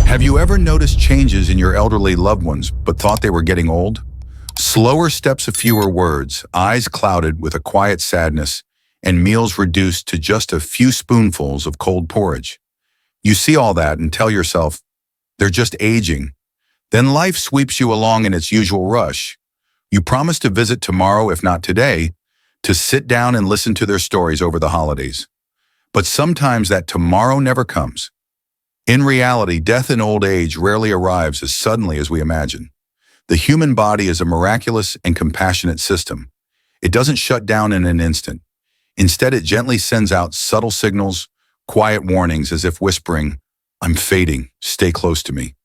Have you ever noticed changes in your elderly loved ones but thought they were getting old? Slower steps of fewer words, eyes clouded with a quiet sadness, and meals reduced to just a few spoonfuls of cold porridge. You see all that and tell yourself, they're just aging. Then life sweeps you along in its usual rush. You promise to visit tomorrow, if not today, to sit down and listen to their stories over the holidays. But sometimes that tomorrow never comes. In reality, death in old age rarely arrives as suddenly as we imagine. The human body is a miraculous and compassionate system. It doesn't shut down in an instant. Instead, it gently sends out subtle signals, quiet warnings as if whispering, "I'm fading, stay close to me."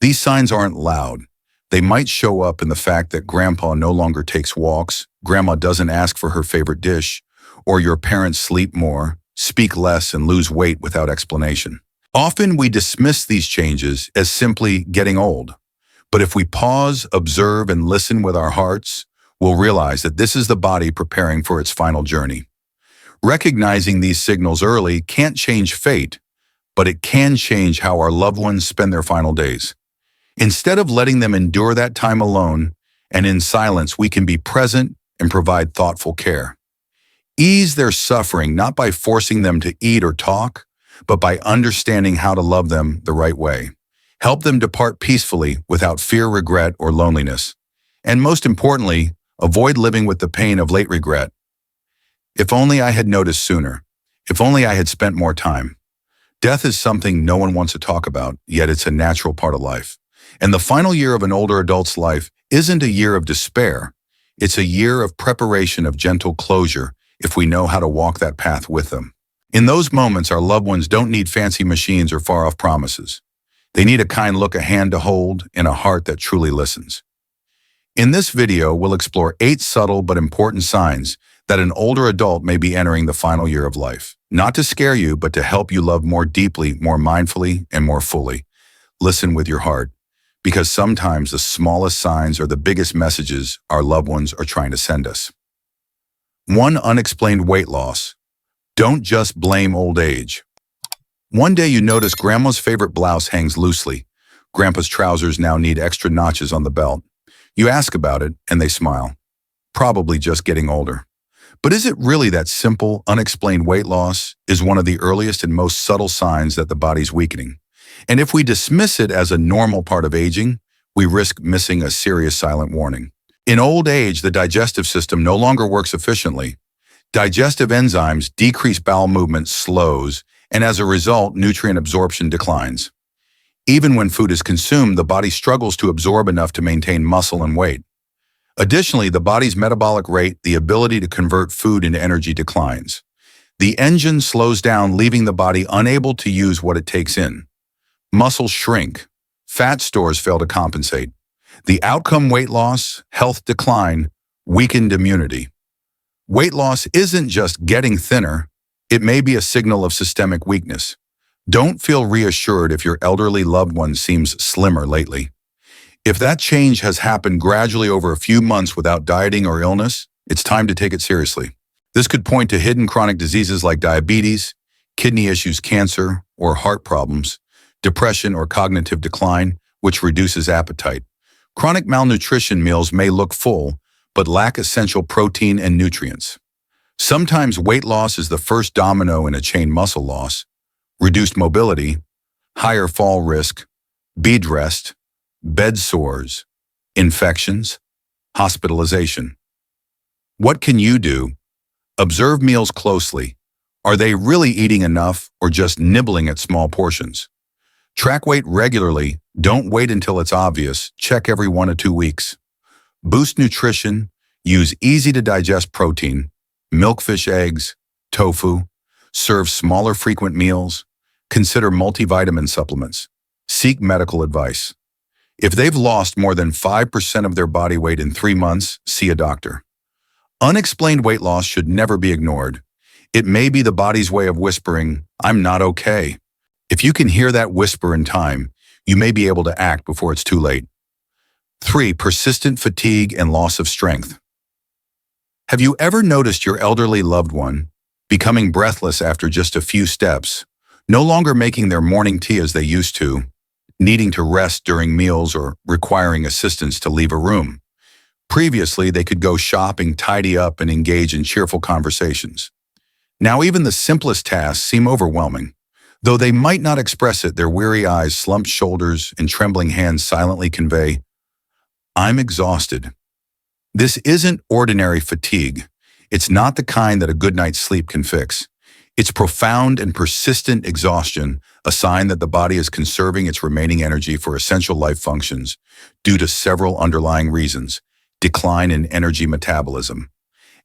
These signs aren't loud. They might show up in the fact that grandpa no longer takes walks, grandma doesn't ask for her favorite dish, or your parents sleep more, speak less, and lose weight without explanation. Often we dismiss these changes as simply getting old. But if we pause, observe, and listen with our hearts, we'll realize that this is the body preparing for its final journey. Recognizing these signals early can't change fate, but it can change how our loved ones spend their final days. Instead of letting them endure that time alone and in silence, we can be present and provide thoughtful care. Ease their suffering not by forcing them to eat or talk, but by understanding how to love them the right way. Help them depart peacefully without fear, regret, or loneliness. And most importantly, avoid living with the pain of late regret. If only I had noticed sooner. If only I had spent more time. Death is something no one wants to talk about, yet it's a natural part of life. And the final year of an older adult's life isn't a year of despair. It's a year of preparation, of gentle closure, if we know how to walk that path with them. In those moments, our loved ones don't need fancy machines or far-off promises. They need a kind look, a hand to hold, and a heart that truly listens. In this video, we'll explore 8 subtle but important signs that an older adult may be entering the final year of life. Not to scare you, but to help you love more deeply, more mindfully, and more fully. Listen with your heart, because sometimes the smallest signs are the biggest messages our loved ones are trying to send us. 1. Unexplained weight loss. Don't just blame old age. One day you notice grandma's favorite blouse hangs loosely. Grandpa's trousers now need extra notches on the belt. You ask about it, and they smile. Probably just getting older. But is it really that simple? Unexplained weight loss is one of the earliest and most subtle signs that the body's weakening. And if we dismiss it as a normal part of aging, we risk missing a serious silent warning. In old age, the digestive system no longer works efficiently. Digestive enzymes decrease, bowel movement slows, and as a result, nutrient absorption declines. Even when food is consumed, the body struggles to absorb enough to maintain muscle and weight. Additionally, the body's metabolic rate, the ability to convert food into energy, declines. The engine slows down, leaving the body unable to use what it takes in. Muscles shrink. Fat stores fail to compensate. The outcome: weight loss, health decline, weakened immunity. Weight loss isn't just getting thinner. It may be a signal of systemic weakness. Don't feel reassured if your elderly loved one seems slimmer lately. If that change has happened gradually over a few months without dieting or illness, it's time to take it seriously. This could point to hidden chronic diseases like diabetes, kidney issues, cancer, or heart problems, depression or cognitive decline, which reduces appetite. Chronic malnutrition: meals may look full, but lack essential protein and nutrients. Sometimes weight loss is the first domino in a chain: muscle loss, reduced mobility, higher fall risk, bed rest, bed sores, infections, hospitalization. What can you do? Observe meals closely. Are they really eating enough or just nibbling at small portions? Track weight regularly. Don't wait until it's obvious. Check every 1 to 2 weeks. Boost nutrition. Use easy-to-digest protein, milk, fish, eggs, tofu. Serve smaller, frequent meals. Consider multivitamin supplements. Seek medical advice. If they've lost more than 5% of their body weight in 3 months, see a doctor. Unexplained weight loss should never be ignored. It may be the body's way of whispering, "I'm not okay." If you can hear that whisper in time, you may be able to act before it's too late. 3. Persistent fatigue and loss of strength. Have you ever noticed your elderly loved one becoming breathless after just a few steps, no longer making their morning tea as they used to, needing to rest during meals or requiring assistance to leave a room. Previously, they could go shopping, tidy up, and engage in cheerful conversations. Now even the simplest tasks seem overwhelming. Though they might not express it, their weary eyes, slumped shoulders, and trembling hands silently convey, "I'm exhausted." This isn't ordinary fatigue. It's not the kind that a good night's sleep can fix. It's profound and persistent exhaustion, a sign that the body is conserving its remaining energy for essential life functions due to several underlying reasons. Decline in energy metabolism.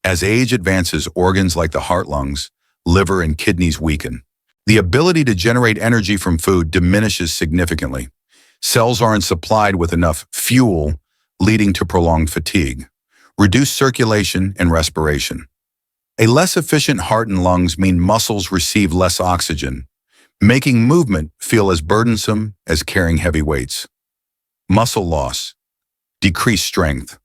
As age advances, organs like the heart, lungs, liver, and kidneys weaken. The ability to generate energy from food diminishes significantly. Cells aren't supplied with enough fuel, leading to prolonged fatigue, reduced circulation, and respiration. A less efficient heart and lungs mean muscles receive less oxygen, making movement feel as burdensome as carrying heavy weights. Muscle loss, decreased strength.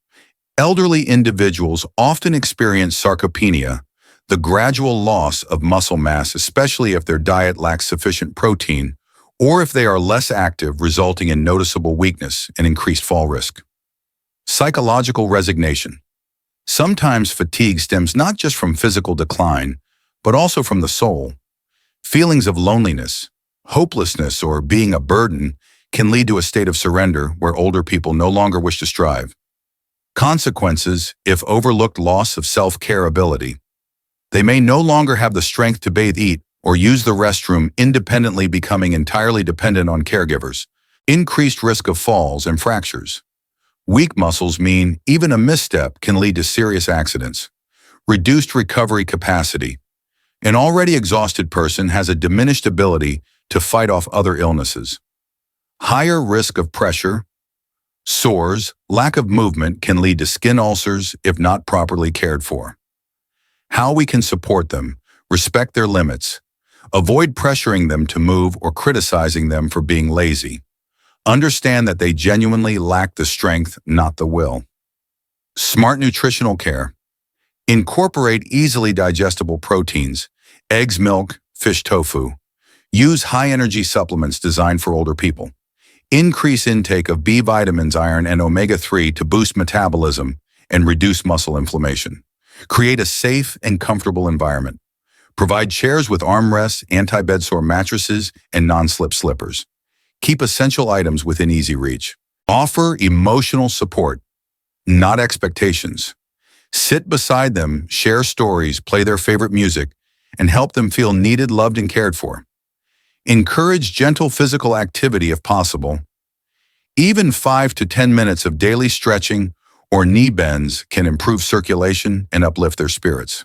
Elderly individuals often experience sarcopenia, the gradual loss of muscle mass, especially if their diet lacks sufficient protein or if they are less active, resulting in noticeable weakness and increased fall risk. Psychological resignation. Sometimes fatigue stems not just from physical decline, but also from the soul. Feelings of loneliness, hopelessness, or being a burden can lead to a state of surrender where older people no longer wish to strive. Consequences, if overlooked: loss of self-care ability. They may no longer have the strength to bathe, eat, or use the restroom independently, becoming entirely dependent on caregivers. Increased risk of falls and fractures. Weak muscles mean even a misstep can lead to serious accidents. Reduced recovery capacity. An already exhausted person has a diminished ability to fight off other illnesses. Higher risk of pressure, sores. Lack of movement can lead to skin ulcers if not properly cared for. How we can support them: respect their limits. Avoid pressuring them to move or criticizing them for being lazy. Understand that they genuinely lack the strength, not the will. Smart nutritional care. Incorporate easily digestible proteins, eggs, milk, fish, tofu. Use high-energy supplements designed for older people. Increase intake of B vitamins, iron, and omega-3 to boost metabolism and reduce muscle inflammation. Create a safe and comfortable environment. Provide chairs with armrests, anti-bedsore mattresses, and non-slip slippers. Keep essential items within easy reach. Offer emotional support, not expectations. Sit beside them, share stories, play their favorite music, and help them feel needed, loved, and cared for. Encourage gentle physical activity if possible. Even 5 to 10 minutes of daily stretching or knee bends can improve circulation and uplift their spirits.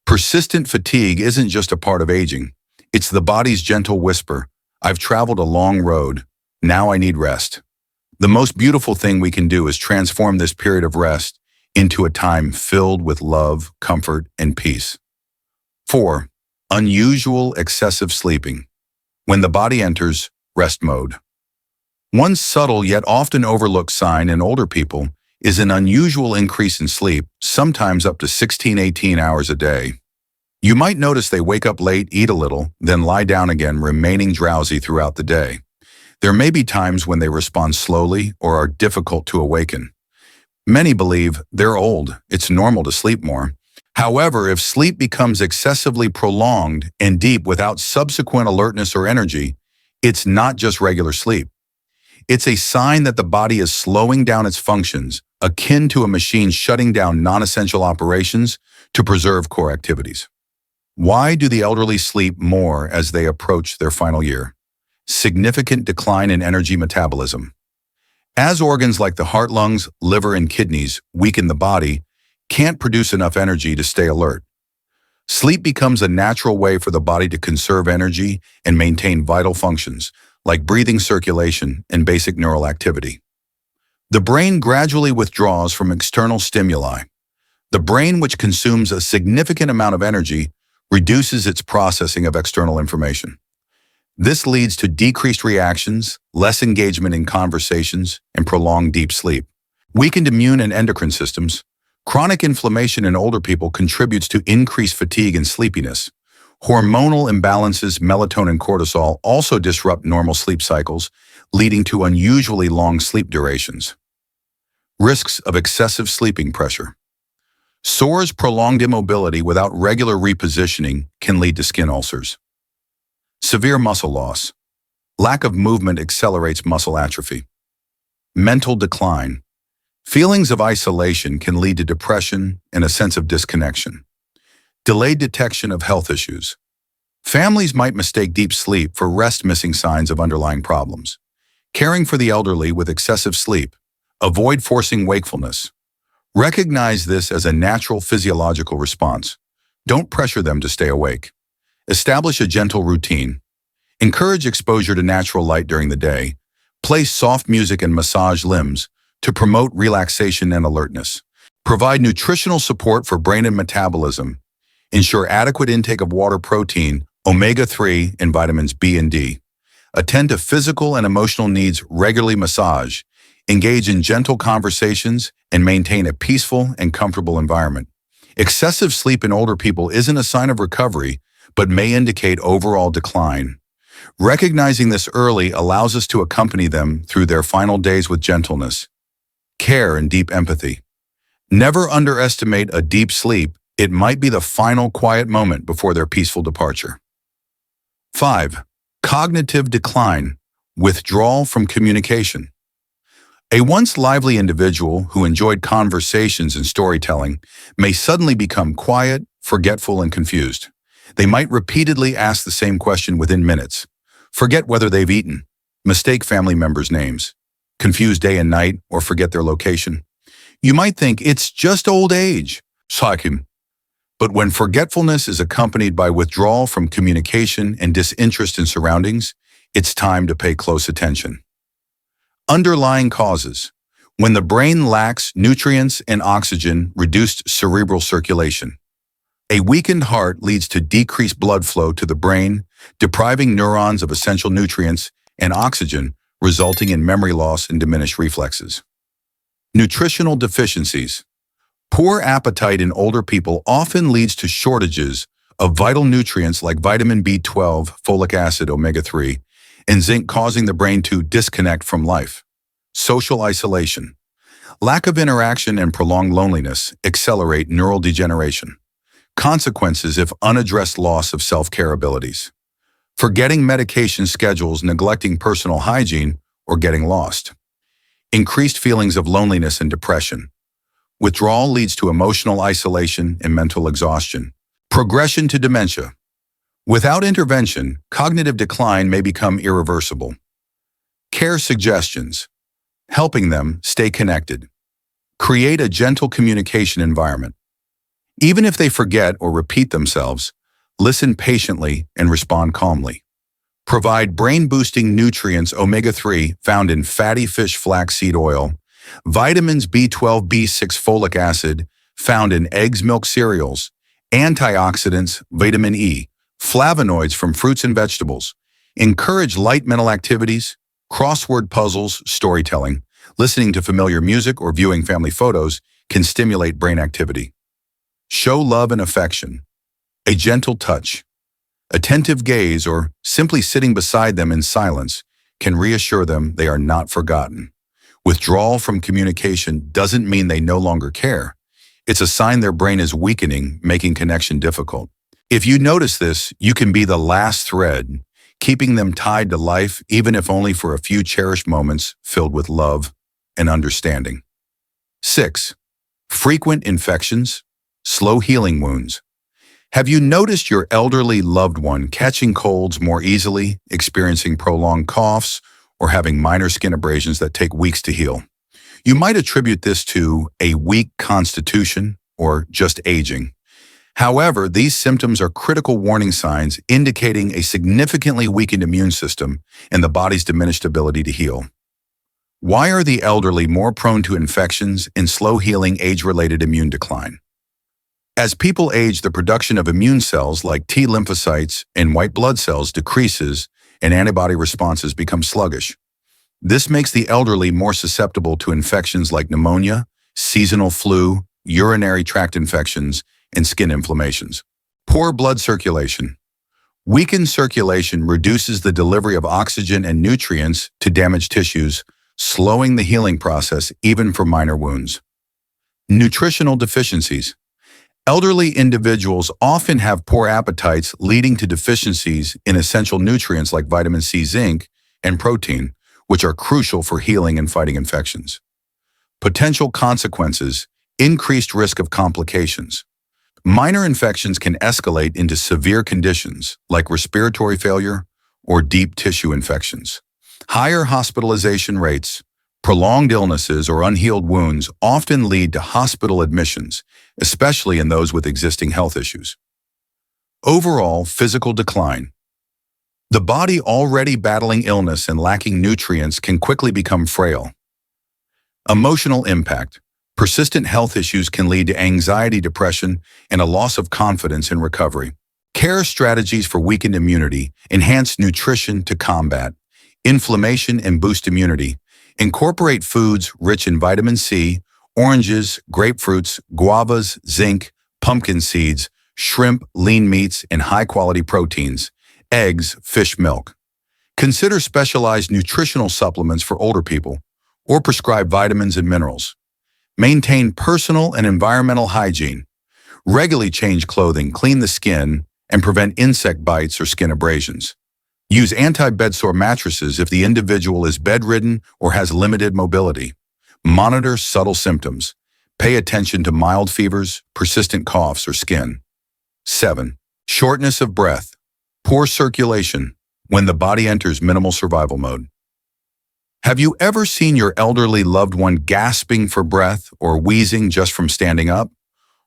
Persistent fatigue isn't just a part of aging. It's the body's gentle whisper: "I've traveled a long road. Now I need rest." The most beautiful thing we can do is transform this period of rest into a time filled with love, comfort, and peace. 4. Unusual excessive sleeping. When the body enters rest mode. One subtle yet often overlooked sign in older people is an unusual increase in sleep, sometimes up to 16-18 hours a day. You might notice they wake up late, eat a little, then lie down again, remaining drowsy throughout the day. There may be times when they respond slowly or are difficult to awaken. Many believe they're old, it's normal to sleep more. However, if sleep becomes excessively prolonged and deep without subsequent alertness or energy, it's not just regular sleep. It's a sign that the body is slowing down its functions, akin to a machine shutting down non-essential operations to preserve core activities. Why do the elderly sleep more as they approach their final year? Significant decline in energy metabolism. As organs like the heart, lungs, liver, and kidneys weaken, the body can't produce enough energy to stay alert. Sleep becomes a natural way for the body to conserve energy and maintain vital functions like breathing, circulation, and basic neural activity. The brain gradually withdraws from external stimuli. The brain, which consumes a significant amount of energy, reduces its processing of external information. This leads to decreased reactions, less engagement in conversations, and prolonged deep sleep. Weakened immune and endocrine systems. Chronic inflammation in older people contributes to increased fatigue and sleepiness, Hormonal imbalances, melatonin and cortisol, also disrupt normal sleep cycles, leading to unusually long sleep durations. Risks of excessive sleeping pressure. Sores, prolonged immobility without regular repositioning can lead to skin ulcers. Severe muscle loss. Lack of movement accelerates muscle atrophy. Mental decline. Feelings of isolation can lead to depression and a sense of disconnection. Delayed detection of health issues. Families might mistake deep sleep for rest, missing signs of underlying problems. Caring for the elderly with excessive sleep. Avoid forcing wakefulness. Recognize this as a natural physiological response. Don't pressure them to stay awake. Establish a gentle routine. Encourage exposure to natural light during the day. Play soft music and massage limbs to promote relaxation and alertness. Provide nutritional support for brain and metabolism. Ensure adequate intake of water, protein, omega-3, and vitamins B and D. Attend to physical and emotional needs, regularly massage. Engage in gentle conversations and maintain a peaceful and comfortable environment. Excessive sleep in older people isn't a sign of recovery, but may indicate overall decline. Recognizing this early allows us to accompany them through their final days with gentleness, care, and deep empathy. Never underestimate a deep sleep. It might be the final quiet moment before their peaceful departure. 5. Cognitive decline, withdrawal from communication. A once lively individual who enjoyed conversations and storytelling may suddenly become quiet, forgetful, and confused. They might repeatedly ask the same question within minutes, forget whether they've eaten, mistake family members' names, confuse day and night, or forget their location. You might think it's just old age, but when forgetfulness is accompanied by withdrawal from communication and disinterest in surroundings, it's time to pay close attention. Underlying causes. When the brain lacks nutrients and oxygen, reduced cerebral circulation. A weakened heart leads to decreased blood flow to the brain, depriving neurons of essential nutrients and oxygen, resulting in memory loss and diminished reflexes. Nutritional deficiencies. Poor appetite in older people often leads to shortages of vital nutrients like vitamin B12, folic acid, omega-3, and zinc, causing the brain to disconnect from life. Social isolation. Lack of interaction and prolonged loneliness accelerate neural degeneration. Consequences if unaddressed: loss of self-care abilities. Forgetting medication schedules, neglecting personal hygiene, or getting lost. Increased feelings of loneliness and depression. Withdrawal leads to emotional isolation and mental exhaustion. Progression to dementia. Without intervention, cognitive decline may become irreversible. Care suggestions. Helping them stay connected. Create a gentle communication environment. Even if they forget or repeat themselves, listen patiently and respond calmly. Provide brain-boosting nutrients omega-3 found in fatty fish flaxseed oil, vitamins B12, B6, folic acid found in eggs, milk, cereals, antioxidants, vitamin E, flavonoids from fruits and vegetables. Encourage light mental activities, crossword puzzles, storytelling. Listening to familiar music or viewing family photos can stimulate brain activity. Show love and affection. A gentle touch, attentive gaze, or simply sitting beside them in silence can reassure them they are not forgotten. Withdrawal from communication doesn't mean they no longer care. It's a sign their brain is weakening, making connection difficult. If you notice this, you can be the last thread, keeping them tied to life, even if only for a few cherished moments filled with love and understanding. 6. Frequent infections, slow healing wounds. Have you noticed your elderly loved one catching colds more easily, experiencing prolonged coughs, or having minor skin abrasions that take weeks to heal? You might attribute this to a weak constitution or just aging. However, these symptoms are critical warning signs indicating a significantly weakened immune system and the body's diminished ability to heal. Why are the elderly more prone to infections and slow-healing age-related immune decline? As people age, the production of immune cells like T lymphocytes and white blood cells decreases and antibody responses become sluggish. This makes the elderly more susceptible to infections like pneumonia, seasonal flu, urinary tract infections, and skin inflammations. Poor blood circulation. Weakened circulation reduces the delivery of oxygen and nutrients to damaged tissues, slowing the healing process even for minor wounds. Nutritional deficiencies. Elderly individuals often have poor appetites, leading to deficiencies in essential nutrients like vitamin C, zinc, and protein, which are crucial for healing and fighting infections. Potential consequences: increased risk of complications. Minor infections can escalate into severe conditions like respiratory failure or deep tissue infections. Higher hospitalization rates. Prolonged illnesses or unhealed wounds often lead to hospital admissions, especially in those with existing health issues. Overall physical decline. The body already battling illness and lacking nutrients can quickly become frail. Emotional impact. Persistent health issues can lead to anxiety, depression, and a loss of confidence in recovery. Care strategies for weakened immunity. Enhance nutrition to combat inflammation and boost immunity. Incorporate foods rich in vitamin C, oranges, grapefruits, guavas, zinc, pumpkin seeds, shrimp, lean meats, and high-quality proteins, eggs, fish, milk. Consider specialized nutritional supplements for older people, or prescribe vitamins and minerals. Maintain personal and environmental hygiene. Regularly change clothing, clean the skin, and prevent insect bites or skin abrasions. Use anti-bedsore mattresses if the individual is bedridden or has limited mobility. Monitor subtle symptoms. Pay attention to mild fevers, persistent coughs, or skin. 7. Shortness of breath. Poor circulation when the body enters minimal survival mode. Have you ever seen your elderly loved one gasping for breath or wheezing just from standing up?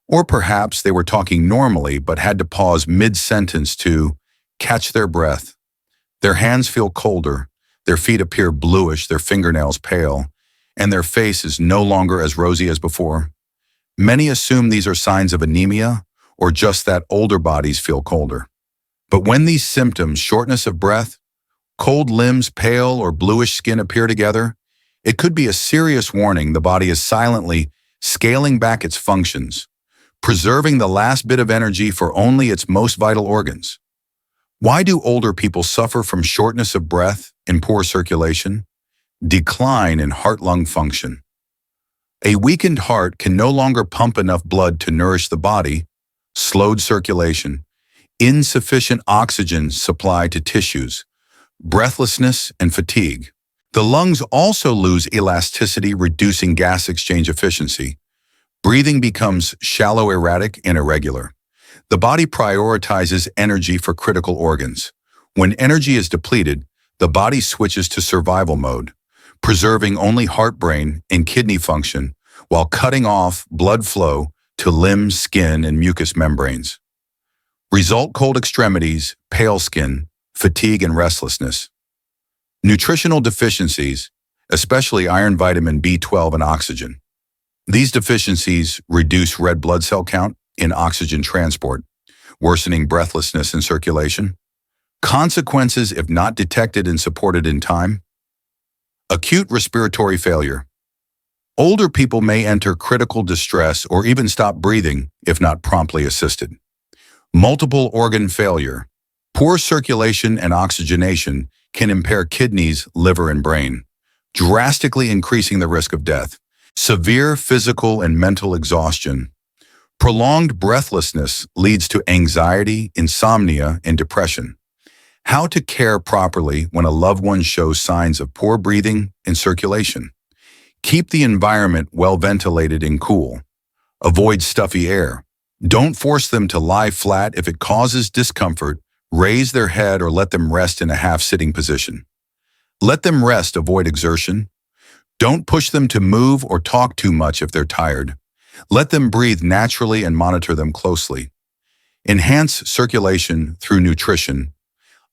Or perhaps they were talking normally but had to pause mid-sentence to catch their breath. Their hands feel colder, their feet appear bluish, their fingernails pale, and their face is no longer as rosy as before. Many assume these are signs of anemia or just that older bodies feel colder. But when these symptoms, shortness of breath, cold limbs, pale or bluish skin appear together, it could be a serious warning the body is silently scaling back its functions, preserving the last bit of energy for only its most vital organs. Why do older people suffer from shortness of breath and poor circulation? Decline in heart-lung function. A weakened heart can no longer pump enough blood to nourish the body, slowed circulation, insufficient oxygen supply to tissues, breathlessness, and fatigue. The lungs also lose elasticity, reducing gas exchange efficiency. Breathing becomes shallow, erratic, and irregular. The body prioritizes energy for critical organs. When energy is depleted, the body switches to survival mode, preserving only heart, brain, and kidney function while cutting off blood flow to limbs, skin, and mucous membranes. Result: cold extremities, pale skin, fatigue, and restlessness. Nutritional deficiencies, especially iron, vitamin B12, and oxygen. These deficiencies reduce red blood cell count in oxygen transport, worsening breathlessness and circulation. Consequences if not detected and supported in time. Acute respiratory failure. Older people may enter critical distress or even stop breathing if not promptly assisted. Multiple organ failure. Poor circulation and oxygenation can impair kidneys, liver, and brain, drastically increasing the risk of death. Severe physical and mental exhaustion. Prolonged breathlessness leads to anxiety, insomnia, and depression. How to care properly when a loved one shows signs of poor breathing and circulation. Keep the environment well ventilated and cool. Avoid stuffy air. Don't force them to lie flat if it causes discomfort. Raise their head or let them rest in a half-sitting position. Let them rest, avoid exertion. Don't push them to move or talk too much if they're tired. Let them breathe naturally and monitor them closely. Enhance circulation through nutrition.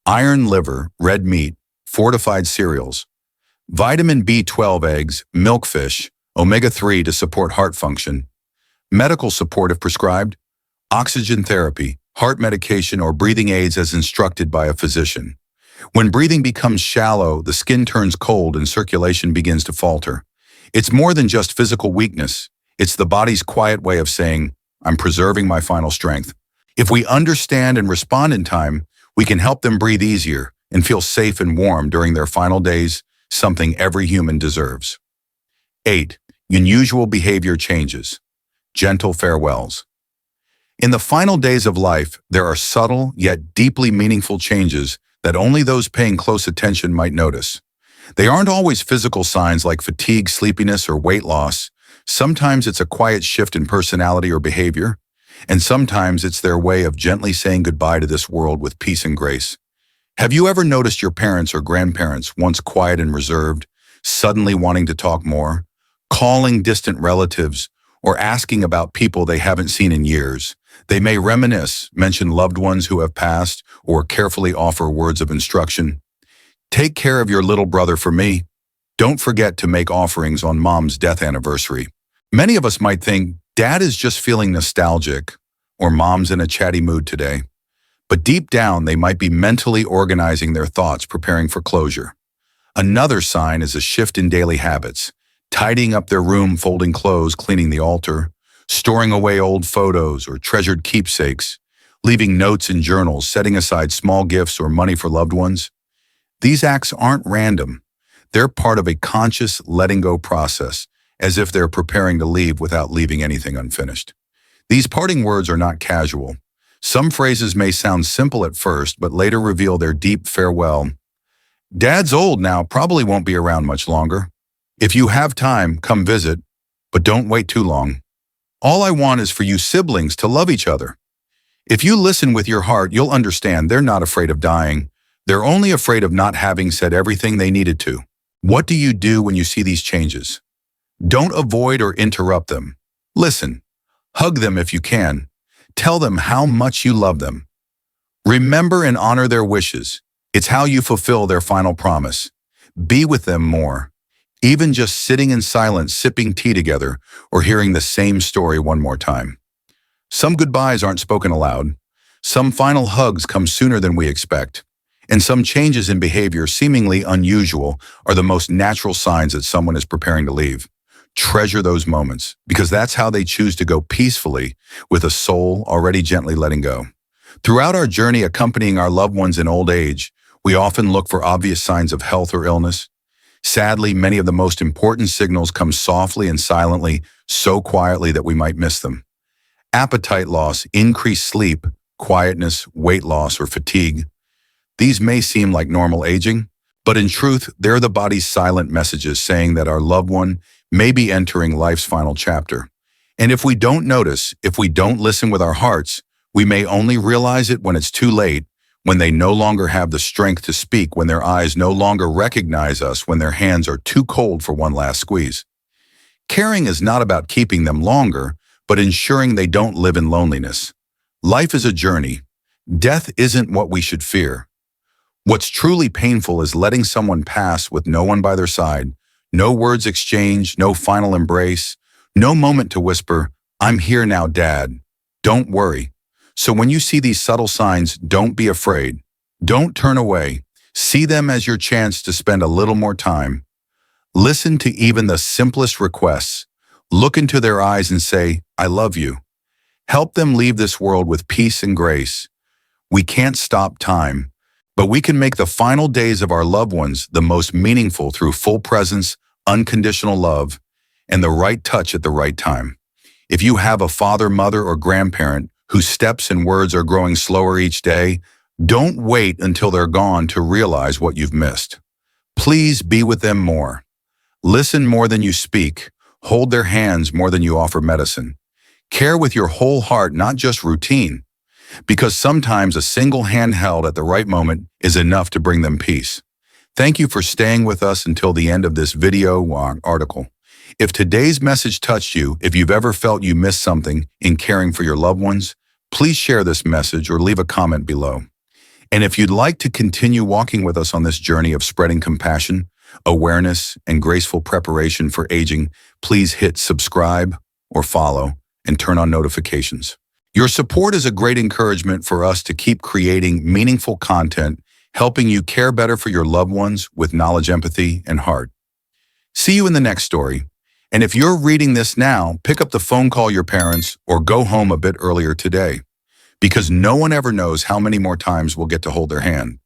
Iron liver, red meat, fortified cereals. Vitamin B12 eggs, milkfish, omega-3 to support heart function. Medical support if prescribed. Oxygen therapy, heart medication, or breathing aids as instructed by a physician. When breathing becomes shallow, the skin turns cold and circulation begins to falter. It's more than just physical weakness. It's the body's quiet way of saying, I'm preserving my final strength. If we understand and respond in time, We can help them breathe easier and feel safe and warm during their final days, something every human deserves. 8. Unusual behavior changes. Gentle farewells. In the final days of life, there are subtle yet deeply meaningful changes that only those paying close attention might notice. They aren't always physical signs like fatigue, sleepiness, or weight loss. Sometimes it's a quiet shift in personality or behavior, and sometimes it's their way of gently saying goodbye to this world with peace and grace. Have you ever noticed your parents or grandparents, once quiet and reserved, suddenly wanting to talk more, calling distant relatives, or asking about people they haven't seen in years? They may reminisce, mention loved ones who have passed, or carefully offer words of instruction. Take care of your little brother for me. Don't forget to make offerings on Mom's death anniversary. Many of us might think, Dad is just feeling nostalgic, or Mom's in a chatty mood today. But deep down, they might be mentally organizing their thoughts, preparing for closure. Another sign is a shift in daily habits, tidying up their room, folding clothes, cleaning the altar, storing away old photos or treasured keepsakes, leaving notes in journals, setting aside small gifts or money for loved ones. These acts aren't random. They're part of a conscious letting go process, as if they're preparing to leave without leaving anything unfinished. These parting words are not casual. Some phrases may sound simple at first, but later reveal their deep farewell. Dad's old now, probably won't be around much longer. If you have time, come visit, but don't wait too long. All I want is for you siblings to love each other. If you listen with your heart, you'll understand they're not afraid of dying. They're only afraid of not having said everything they needed to. What do you do when you see these changes? Don't avoid or interrupt them. Listen. Hug them if you can. Tell them how much you love them. Remember and honor their wishes. It's how you fulfill their final promise. Be with them more. Even just sitting in silence, sipping tea together, or hearing the same story one more time. Some goodbyes aren't spoken aloud. Some final hugs come sooner than we expect. And some changes in behavior, seemingly unusual, are the most natural signs that someone is preparing to leave. Treasure those moments, because that's how they choose to go peacefully, with a soul already gently letting go. Throughout our journey accompanying our loved ones in old age, we often look for obvious signs of health or illness. Sadly, many of the most important signals come softly and silently, so quietly that we might miss them. Appetite loss, increased sleep, quietness, weight loss, or fatigue. These may seem like normal aging, but in truth, they're the body's silent messages saying that our loved one may be entering life's final chapter. And if we don't notice, if we don't listen with our hearts, we may only realize it when it's too late, when they no longer have the strength to speak, when their eyes no longer recognize us, when their hands are too cold for one last squeeze. Caring is not about keeping them longer, but ensuring they don't live in loneliness. Life is a journey. Death isn't what we should fear. What's truly painful is letting someone pass with no one by their side, no words exchanged, no final embrace, no moment to whisper, "I'm here now, Dad. Don't worry." So when you see these subtle signs, don't be afraid. Don't turn away. See them as your chance to spend a little more time. Listen to even the simplest requests. Look into their eyes and say, "I love you." Help them leave this world with peace and grace. We can't stop time, but we can make the final days of our loved ones the most meaningful through full presence, unconditional love, and the right touch at the right time. If you have a father, mother, or grandparent whose steps and words are growing slower each day, don't wait until they're gone to realize what you've missed. Please be with them more. Listen more than you speak. Hold their hands more than you offer medicine. Care with your whole heart, not just routine, because sometimes a single hand held at the right moment is enough to bring them peace. Thank you for staying with us until the end of this video or article. If today's message touched you, if you've ever felt you missed something in caring for your loved ones, please share this message or leave a comment below. And if you'd like to continue walking with us on this journey of spreading compassion, awareness, and graceful preparation for aging, please hit subscribe or follow and turn on notifications. Your support is a great encouragement for us to keep creating meaningful content, helping you care better for your loved ones with knowledge, empathy, and heart. See you in the next story. And if you're reading this now, pick up the phone, call your parents, or go home a bit earlier today. because no one ever knows how many more times we'll get to hold their hand.